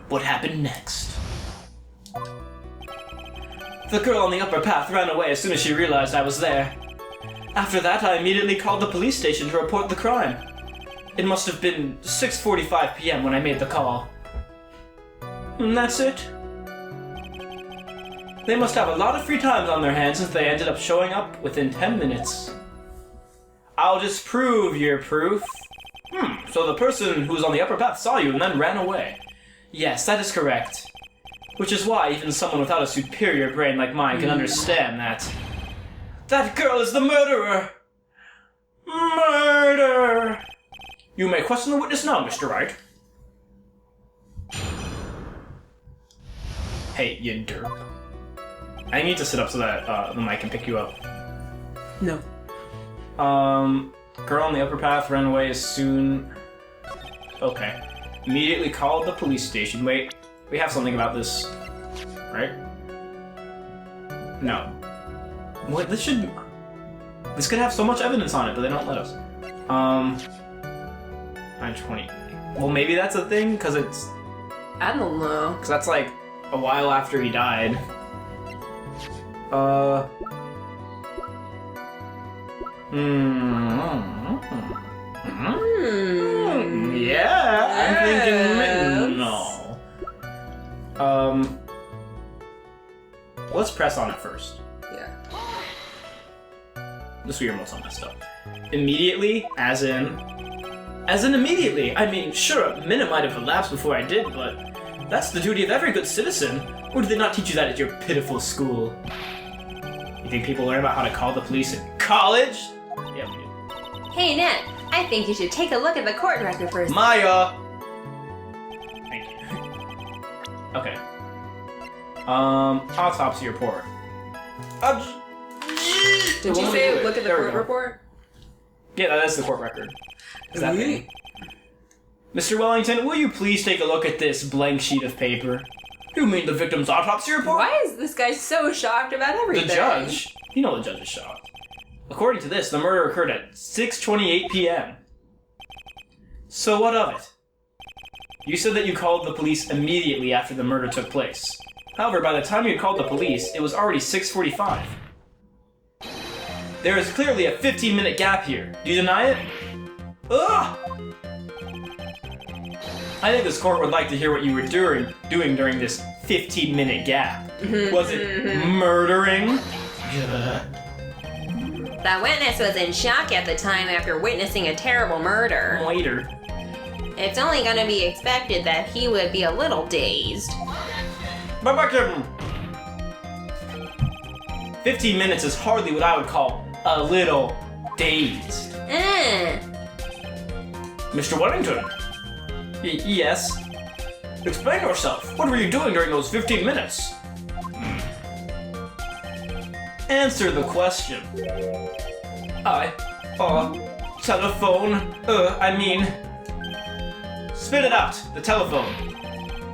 what happened next. The girl on the upper path ran away as soon as she realized I was there. After that, I immediately called the police station to report the crime. It must have been 6:45 p.m. when I made the call. And that's it. They must have a lot of free time on their hands since they ended up showing up within 10 minutes. I'll disprove your proof. So the person who was on the upper path saw you and then ran away. Yes, that is correct. Which is why even someone without a superior brain like mine can understand that. That girl is the murderer! Murder! You may question the witness now, Mr. Wright. Hey, you derp. I need to sit up so that the mic can pick you up. No. Girl on the upper path ran away as soon... Okay. Immediately called the police station. Wait, we have something about this, right? No. What? This could have so much evidence on it, but they don't let us. 920. Well, maybe that's a thing, because it's... I don't know. Because that's like a while after he died. Yeah, I'm thinking no. Let's press on it first. Yeah. This is where your most messed up. Immediately, as in immediately. I mean, sure, a minute might have elapsed before I did, but that's the duty of every good citizen. Or do they not teach you that at your pitiful school? You think people learn about how to call the police in college? Yeah, we do. Hey, Ned, I think you should take a look at the court record first. Maya! Thank you. Okay. Autopsy report. Did you say look at the court report? Yeah, that's the court record. Is that thing? Mr. Wellington, will you please take a look at this blank sheet of paper? You mean the victim's autopsy report? Why is this guy so shocked about everything? The judge? You know the judge is shocked. According to this, the murder occurred at 6:28 p.m. So what of it? You said that you called the police immediately after the murder took place. However, by the time you called the police, it was already 6:45. There is clearly a 15-minute gap here. Do you deny it? Ugh! I think this court would like to hear what you were doing during this 15-minute gap. Was it murdering? The witness was in shock at the time after witnessing a terrible murder. Later. It's only gonna be expected that he would be a little dazed. 15 minutes is hardly what I would call a little dazed. Mr. Wellington? Yes? Explain yourself. What were you doing during those 15 minutes? Answer the question. Telephone. Spit it out. The telephone.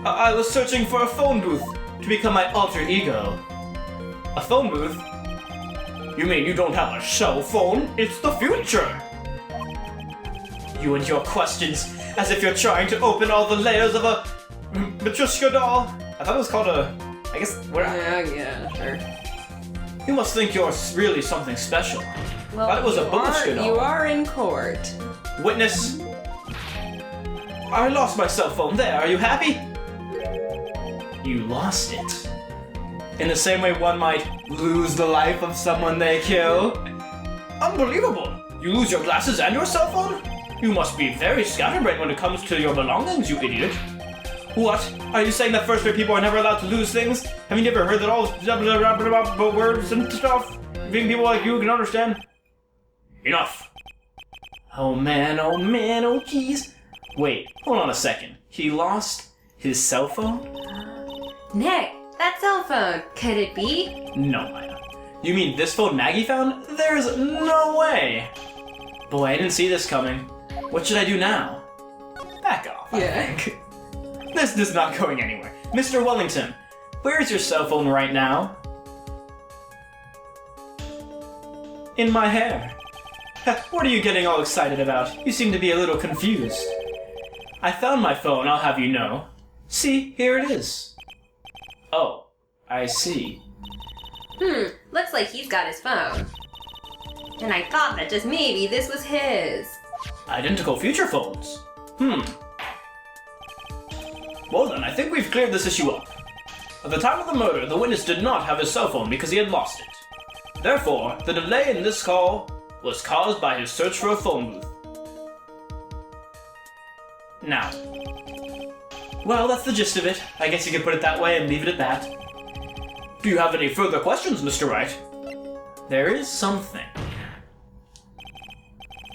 I was searching for a phone booth to become my alter ego. A phone booth? You mean you don't have a cell phone? It's the future! You and your questions, as if you're trying to open all the layers of a Matryoshka doll. I thought it was called a... I guess... Yeah, sure. You must think you're really something special. Well, thought it was a babushka doll. You are in court. Witness. I lost my cell phone there. Are you happy? You lost it. In the same way one might lose the life of someone they kill. Unbelievable! You lose your glasses and your cell phone? You must be very scatterbrained when it comes to your belongings, you idiot. What? Are you saying that first-rate people are never allowed to lose things? Have you never heard that all words and stuff? You think people like you can understand? Enough. Oh man, oh jeez. Wait, hold on a second. He lost his cell phone? Nick, that cell phone, could it be? No, Maya. You mean this phone Maggie found? There's no way. Boy, I didn't see this coming. What should I do now? Back off, I think. This is not going anywhere. Mr. Wellington, where is your cell phone right now? In my hair. What are you getting all excited about? You seem to be a little confused. I found my phone, I'll have you know. See, here it is. Oh, I see. Looks like he's got his phone. And I thought that just maybe this was his. Identical future phones. Well then, I think we've cleared this issue up. At the time of the murder, the witness did not have his cell phone because he had lost it. Therefore, the delay in this call was caused by his search for a phone booth. Now. Well, that's the gist of it. I guess you could put it that way and leave it at that. Do you have any further questions, Mr. Wright? There is something.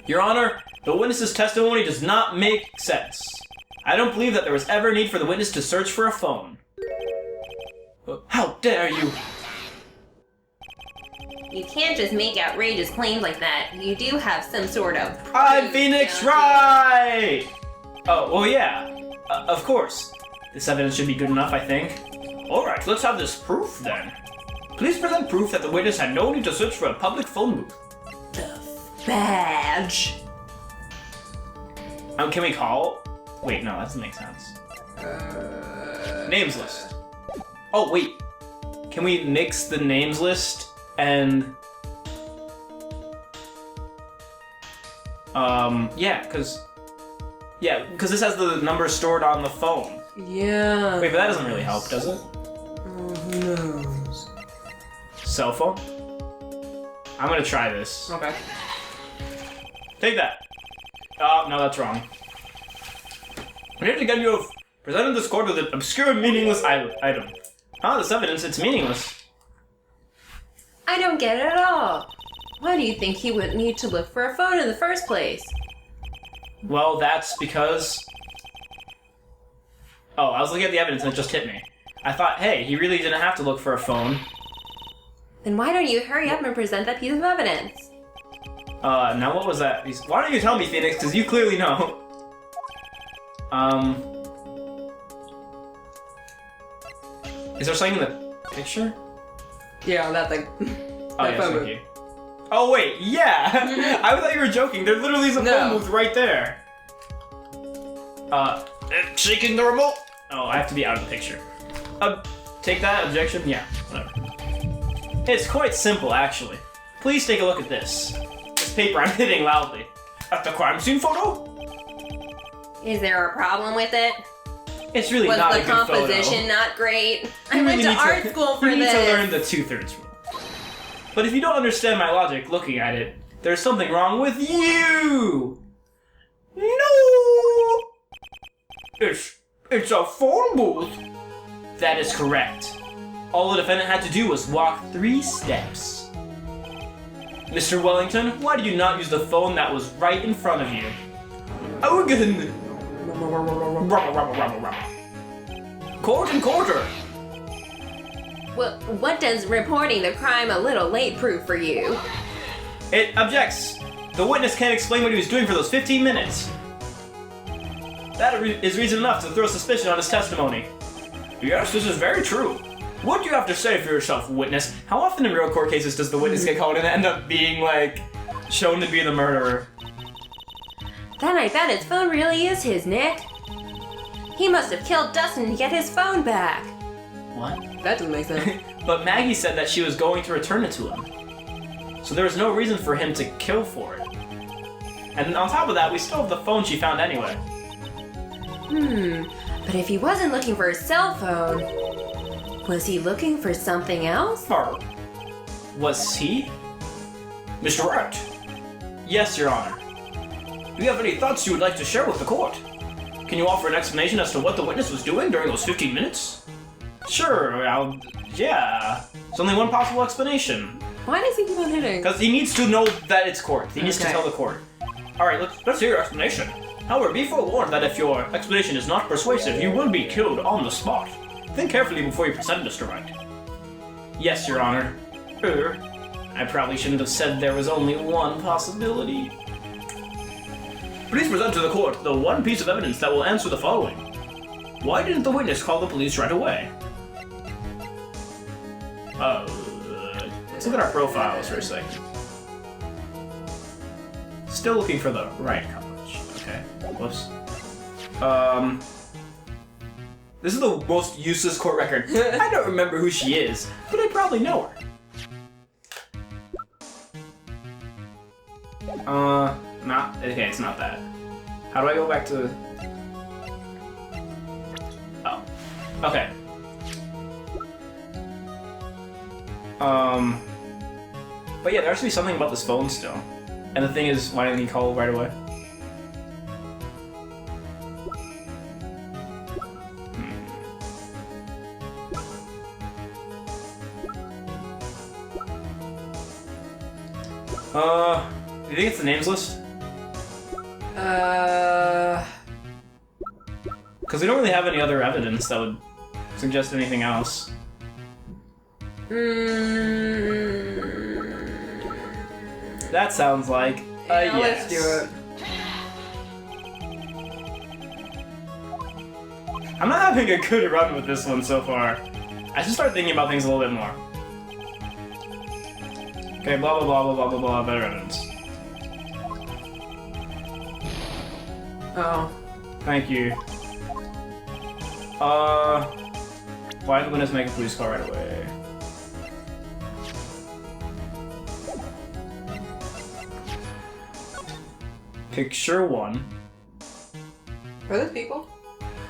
Your Honor, the witness's testimony does not make sense. I don't believe that there was ever a need for the witness to search for a phone. How dare you! You can't just make outrageous claims like that. You do have some sort of proof, I'm Phoenix don't you? Wright! Oh, well, yeah. Of course. This evidence should be good enough, I think. Alright, let's have this proof then. Please present proof that the witness had no need to search for a public phone booth. Badge. Can we call? Wait, no, that doesn't make sense. Names list. Oh, wait. Can we nix the names list and... yeah, because this has the numbers stored on the phone. Yeah. Wait, but that doesn't really help, does it? Who knows? Cell phone? I'm gonna try this. Okay. Take that. Oh, no, that's wrong. And yet again, you have presented this court with an obscure, meaningless item. This evidence, it's meaningless. I don't get it at all. Why do you think he would need to look for a phone in the first place? Well, that's because... Oh, I was looking at the evidence and it just hit me. I thought, hey, he really didn't have to look for a phone. Then why don't you hurry up and present that piece of evidence? Now what was that? Why don't you tell me, Phoenix, because you clearly know. Is there something in the picture? Yeah, that thing. Oh, yes, thank you. Oh, wait, yeah! I thought you were joking. There literally is a phone booth right there. Shaking the remote? Oh, I have to be out of the picture. Take that, objection? Yeah, whatever. It's quite simple, actually. Please take a look at this. This paper I'm hitting loudly. At the crime scene photo? Is there a problem with it? It's really Was not a the good photo. composition not great? I You went really to need art school for You need this. to learn the 2/3 rule. But if you don't understand my logic looking at it, there's something wrong with you! No! It's a phone booth! That is correct. All the defendant had to do was walk 3 steps. Mr. Wellington, why did you not use the phone that was right in front of you? Again! Court and quarter! Well, what does reporting the crime a little late prove for you? It objects. The witness can't explain what he was doing for those 15 minutes. That is reason enough to throw suspicion on his testimony. Yes, this is very true. What do you have to say for yourself, witness? How often in real court cases does the witness get called and end up being, like, shown to be the murderer? Then I bet his phone really is his, Nick. He must have killed Dustin to get his phone back. What? That doesn't make sense. But Maggie said that she was going to return it to him. So there was no reason for him to kill for it. And on top of that, we still have the phone she found anyway. But if he wasn't looking for his cell phone, was he looking for something else? Was he? Mr. Wright? Yes, Your Honor. Do you have any thoughts you would like to share with the court? Can you offer an explanation as to what the witness was doing during those 15 minutes? Sure, yeah. There's only one possible explanation. Why does he keep on hitting? Because he needs to know that it's court. He needs to tell the court. Alright, let's hear your explanation. However, be forewarned that if your explanation is not persuasive, you will be killed on the spot. Think carefully before you present Mr. Wright. Yes, Your Honor. I probably shouldn't have said there was only one possibility. Please present to the court the one piece of evidence that will answer the following. Why didn't the witness call the police right away? Let's look at our profiles for a second. Still looking for the right coverage. Okay. Whoops. This is the most useless court record. I don't remember who she is, but I probably know her. Okay, it's not that. How do I go back to... Oh. Okay. But yeah, there has to be something about this phone still. And the thing is, why didn't he call right away? Do you think it's the names list? Because we don't really have any other evidence that would suggest anything else. That sounds like a Yeah, yes. let's do it. I'm not having a good run with this one so far. I should start thinking about things a little bit more. Okay, blah blah blah blah blah blah blah, better evidence. Oh. Thank you. Why did the witness make a police call right away? Picture 1. Are those people?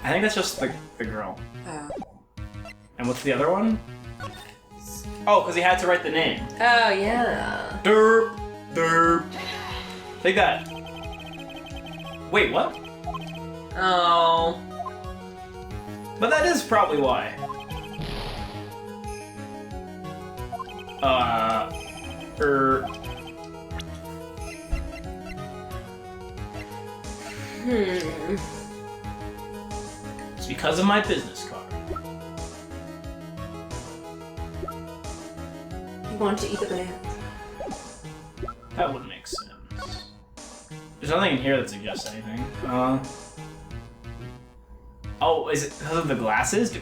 I think that's just the girl. Oh. And what's the other one? Oh, because he had to write the name. Oh, yeah. Derp, derp. Take that. Wait, what? Oh. But that is probably why. It's because of my business card. You want to eat the banana? That wouldn't make sense. There's nothing in here that suggests anything. Oh, is it because of the glasses?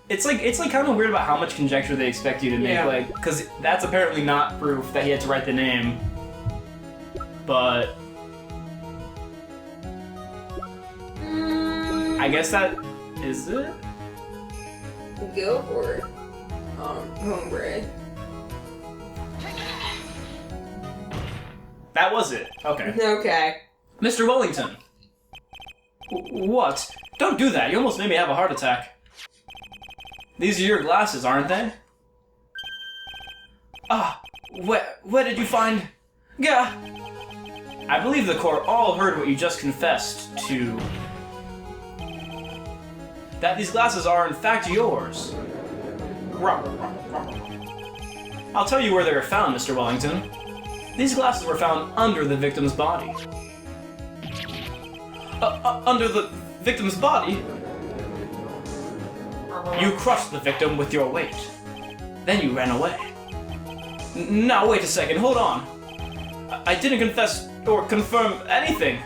It's like kind of weird about how much conjecture they expect you to make, Yeah. like, because that's apparently not proof that he had to write the name. But I guess that is it. Go for it. Hombre. That was it. Okay. Okay. Mr. Wellington. What? Don't do that. You almost made me have a heart attack. These are your glasses, aren't they? Ah, where did you find... Yeah. I believe the court all heard what you just confessed to. That these glasses are in fact yours. I'll tell you where they were found, Mr. Wellington. These glasses were found under the victim's body. Under the victim's body? You crushed the victim with your weight. Then you ran away. Now wait a second, hold on. I didn't confess or confirm anything.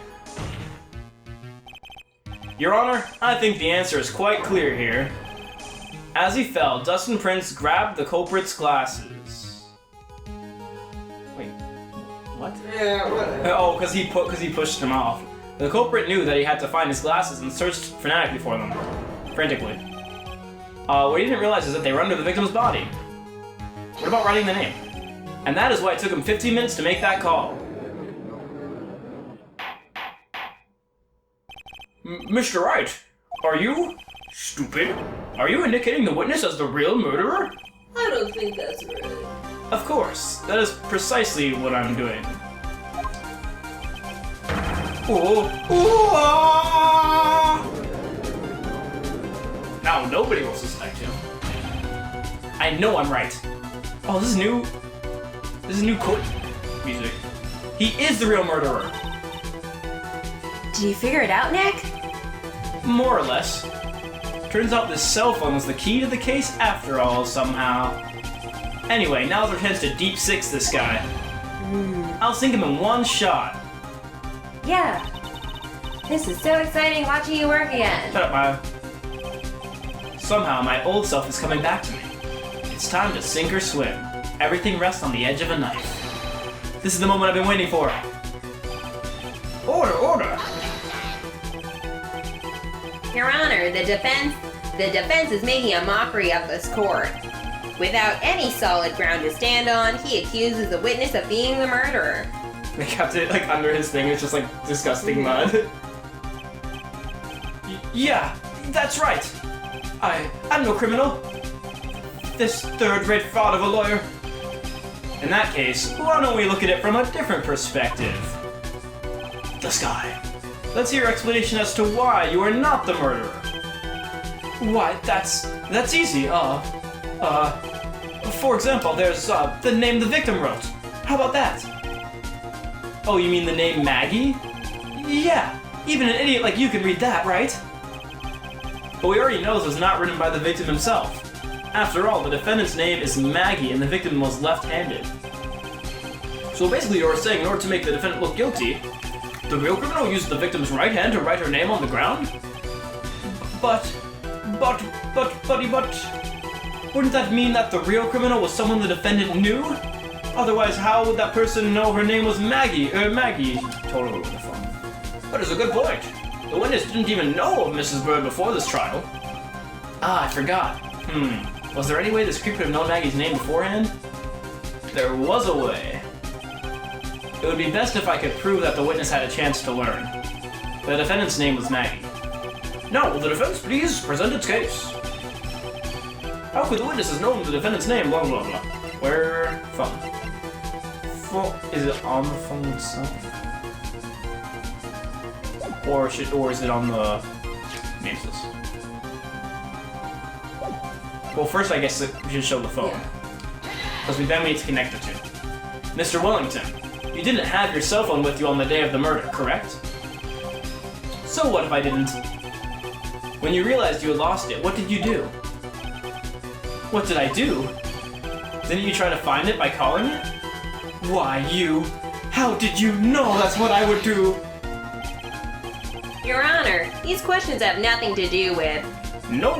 Your Honor, I think the answer is quite clear here. As he fell, Dustin Prince grabbed the culprit's glasses. Wait, what? Yeah, whatever. Oh, because he pushed him off. The culprit knew that he had to find his glasses and searched frantically for them. Frantically. What he didn't realize is that they were under the victim's body. What about writing the name? And that is why it took him 15 minutes to make that call. Mr. Wright, are you... stupid? Are you indicating the witness as the real murderer? I don't think that's right. Of course, that is precisely what I'm doing. Oh, ah! Now nobody will suspect him. I know I'm right. Oh, this is new. This is new court music. He is the real murderer. Did you figure it out, Nick? More or less. Turns out this cell phone was the key to the case after all, somehow. Anyway, now's our chance to deep six this guy. I'll sink him in one shot. Yeah. This is so exciting watching you work again. Shut up, Maya. Somehow, my old self is coming back to me. It's time to sink or swim. Everything rests on the edge of a knife. This is the moment I've been waiting for. Order, order! Your Honor, the defense The defense is making a mockery of this court. Without any solid ground to stand on, he accuses the witness of being the murderer. They kept it like under his thing. It's just like disgusting mud. Yeah, that's right. I'm no criminal. This third-rate fraud of a lawyer. In that case, why don't we look at it from a different perspective? The sky. Let's hear your explanation as to why you are not the murderer. Why, that's easy. For example, there's the name the victim wrote. How about that? Oh, you mean the name Maggie? Yeah, even an idiot like you can read that, right? But we already know this was not written by the victim himself. After all, the defendant's name is Maggie and the victim was left-handed. So basically you're saying in order to make the defendant look guilty, the real criminal used the victim's right hand to write her name on the ground? But... Wouldn't that mean that the real criminal was someone the defendant knew? Otherwise, how would that person know her name was Maggie? Maggie. Totally over the phone. That is a good point. The witness didn't even know of Mrs. Bird before this trial. Ah, I forgot. Was there any way this creep could have known Maggie's name beforehand? There was a way. It would be best if I could prove that the witness had a chance to learn. The defendant's name was Maggie. Now, will the defense please present its case? How could the witness have known the defendant's name? Blah blah blah. Where? Phone. Is it on the phone itself? Or is it on the names? Well, first I guess we should show the phone. Because then we need to connect the two. Mr. Wellington, you didn't have your cell phone with you on the day of the murder, correct? So what if I didn't? When you realized you had lost it, what did you do? What did I do? Didn't you try to find it by calling it? Why, you... How did you know that's what I would do? Your Honor, these questions have nothing to do with... No.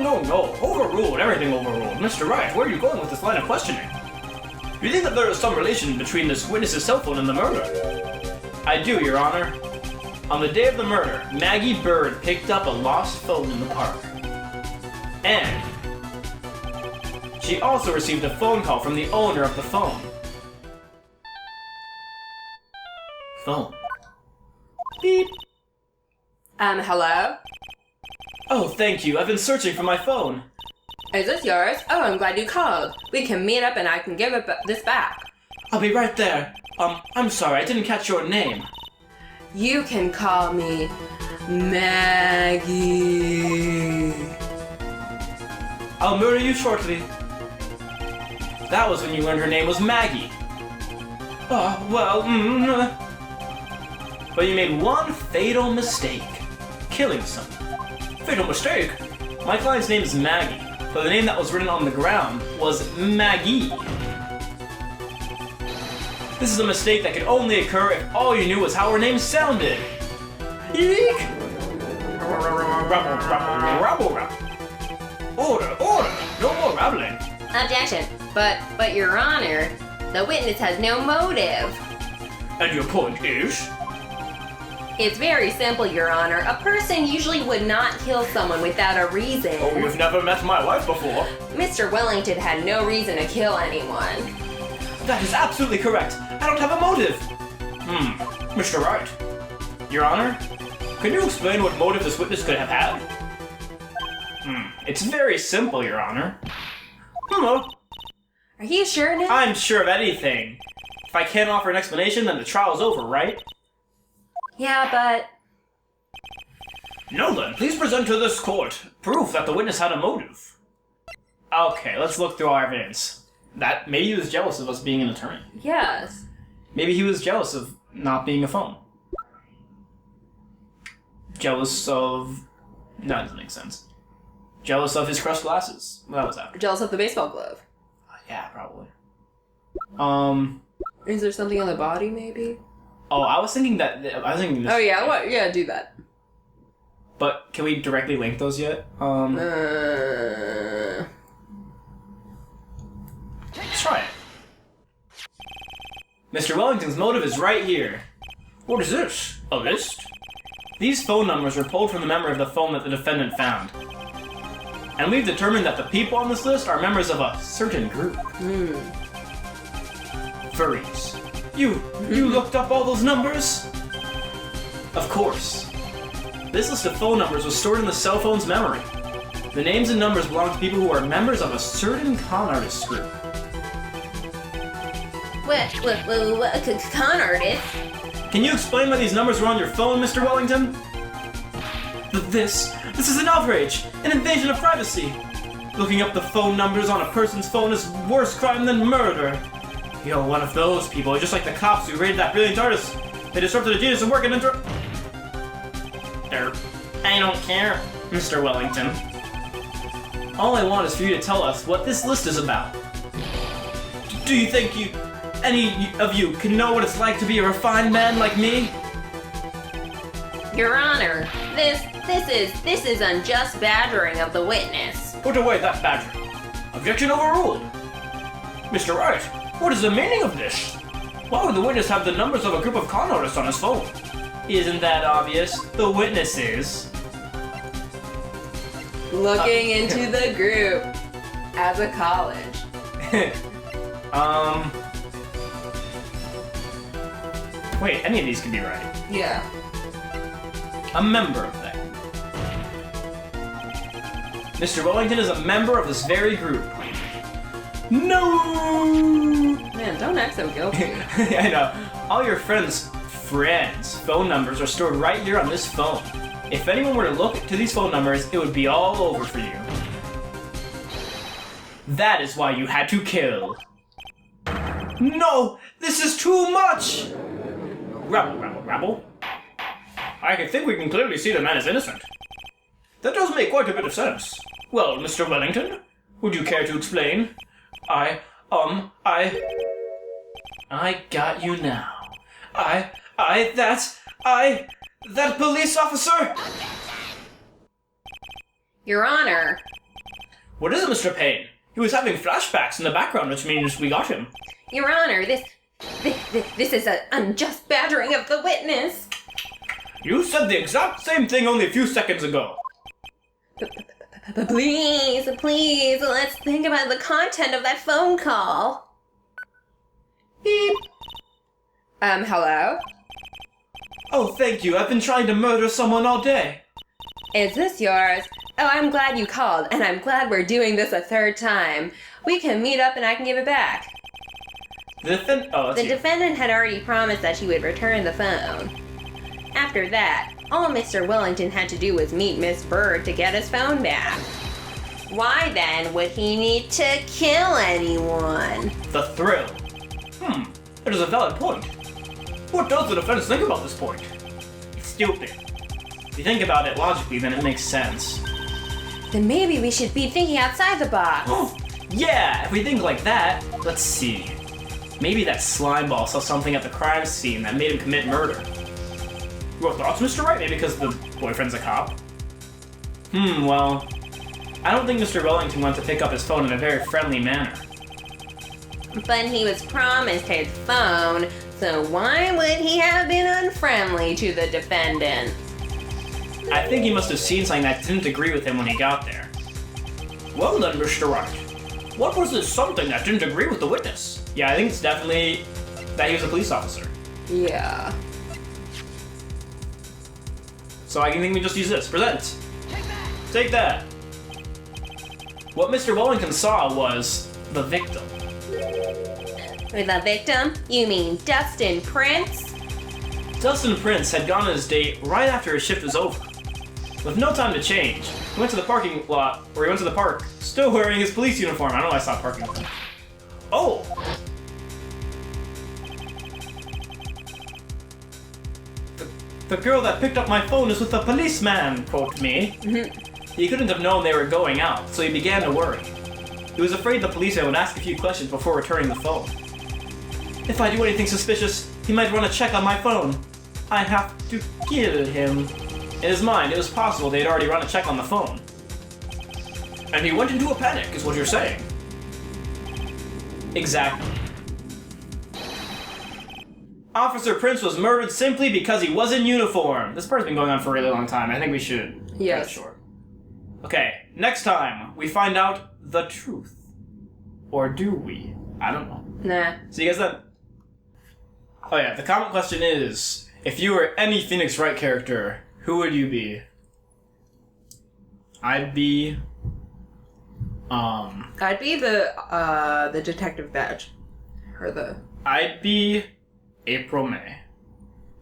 Overruled. Everything overruled. Mr. Wright, where are you going with this line of questioning? Do you think that there is some relation between this witness's cell phone and the murder? I do, Your Honor. On the day of the murder, Maggie Bird picked up a lost phone in the park. And she also received a phone call from the owner of the phone. Phone. Beep. Hello? Oh, thank you. I've been searching for my phone. Is this yours? Oh, I'm glad you called. We can meet up and I can give this back. I'll be right there. I'm sorry, I didn't catch your name. You can call me Maggie. I'll murder you shortly. That was when you learned her name was Maggie. Oh, well, But you made one fatal mistake. Killing someone. Fatal mistake? My client's name is Maggie, but the name that was written on the ground was Maggie. This is a mistake that could only occur if all you knew was how her name sounded. Eek! Order! No more rattling. Objection. But Your Honor, the witness has no motive. And your point is? It's very simple, Your Honor. A person usually would not kill someone without a reason. Oh, you've never met my wife before. Mr. Wellington had no reason to kill anyone. That is absolutely correct. I don't have a motive. Mr. Wright. Your Honor, can you explain what motive this witness could have had? It's very simple, Your Honor. Are you sure now? I'm sure of anything. If I can't offer an explanation, then the trial's over, right? Yeah, but... No then, please present to this court proof that the witness had a motive. Okay, let's look through our evidence. That maybe he was jealous of us being an attorney. Yes. Maybe he was jealous of not being a phone. Jealous of... No, that doesn't make sense. Jealous of his crushed glasses. Well, that was after. Jealous of the baseball glove. Yeah, probably. Is there something on the body, maybe? Oh, I was thinking this. Oh yeah, what? Yeah, do that. But can we directly link those yet? Let's try it. Mr. Wellington's motive is right here. What is this? A list? These phone numbers were pulled from the memory of the phone that the defendant found. And we've determined that the people on this list are members of a certain group. Furries. You looked up all those numbers? Of course. This list of phone numbers was stored in the cell phone's memory. The names and numbers belong to people who are members of a certain con artist group. What, con artist? Can you explain why these numbers were on your phone, Mr. Wellington? This is an outrage, an invasion of privacy. Looking up the phone numbers on a person's phone is worse crime than murder. You're one of those people, just like the cops who raided that brilliant artist. They disrupted a genius of work and I don't care, Mr. Wellington. All I want is for you to tell us what this list is about. Do you think any of you can know what it's like to be a refined man like me? Your Honor, this is unjust badgering of the witness. Put away that badger. Objection overruled. Mr. Wright, what is the meaning of this? Why would the witness have the numbers of a group of con artists on his phone? Isn't that obvious? The witness is... Looking into the group as a college. Wait, any of these could be right. Yeah. A member of that. Mr. Wellington is a member of this very group. No! Man, don't act so guilty. I know. All your friends' phone numbers are stored right here on this phone. If anyone were to look to these phone numbers, it would be all over for you. That is why you had to kill. No! This is too much! Rabble. I think we can clearly see the man is innocent. That does make quite a bit of sense. Well, Mr. Wellington, would you care to explain? I got you now. That police officer? Your Honor. What is it, Mr. Payne? He was having flashbacks in the background, which means we got him. Your Honor, this is an unjust badgering of the witness. You said the exact same thing only a few seconds ago. Please, let's think about the content of that phone call. Beep. Hello? Oh, thank you. I've been trying to murder someone all day. Is this yours? Oh, I'm glad you called, and I'm glad we're doing this a third time. We can meet up and I can give it back. The defendant had already promised that she would return the phone. After that, all Mr. Wellington had to do was meet Miss Bird to get his phone back. Why then would he need to kill anyone? The thrill. That is a valid point. What does the defense think about this point? It's stupid. If you think about it logically, then it makes sense. Then maybe we should be thinking outside the box. Yeah, if we think like that, let's see. Maybe that slime ball saw something at the crime scene that made him commit murder. Your thoughts, Mr. Wright? Maybe because the boyfriend's a cop? Well, I don't think Mr. Wellington went to pick up his phone in a very friendly manner. But he was promised his phone, so why would he have been unfriendly to the defendant? I think he must have seen something that didn't agree with him when he got there. Well then, Mr. Wright, what was this something that didn't agree with the witness? Yeah, I think it's definitely that he was a police officer. Yeah. So I think we just use this. Present. Take that. What Mr. Wellington saw was the victim. With the victim, you mean Dustin Prince? Dustin Prince had gone on his date right after his shift was over. With no time to change, he went to the parking lot, or he went to the park, still wearing his police uniform. I don't know why I stopped parking lot. Oh! The girl that picked up my phone is with a policeman, quote me. He couldn't have known they were going out, so he began to worry. He was afraid the policeman would ask a few questions before returning the phone. If I do anything suspicious, he might run a check on my phone. I have to kill him. In his mind, it was possible they had already run a check on the phone. And he went into a panic, is what you're saying. Exactly. Officer Prince was murdered simply because he was in uniform. This part's been going on for a really long time. I think we should cut it short. Okay, next time we find out the truth. Or do we? I don't know. Nah. See you guys then. Oh yeah, the comment question is, if you were any Phoenix Wright character, who would you be? I'd be... I'd be the detective badge. Or the... I'd be April May.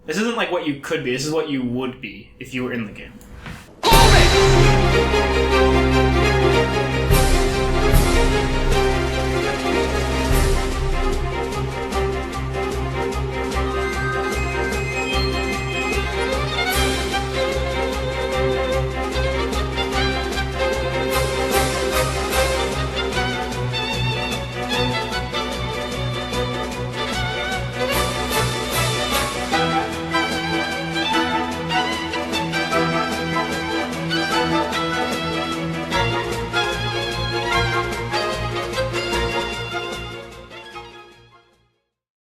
This isn't like what you could be, this is what you would be if you were in the game.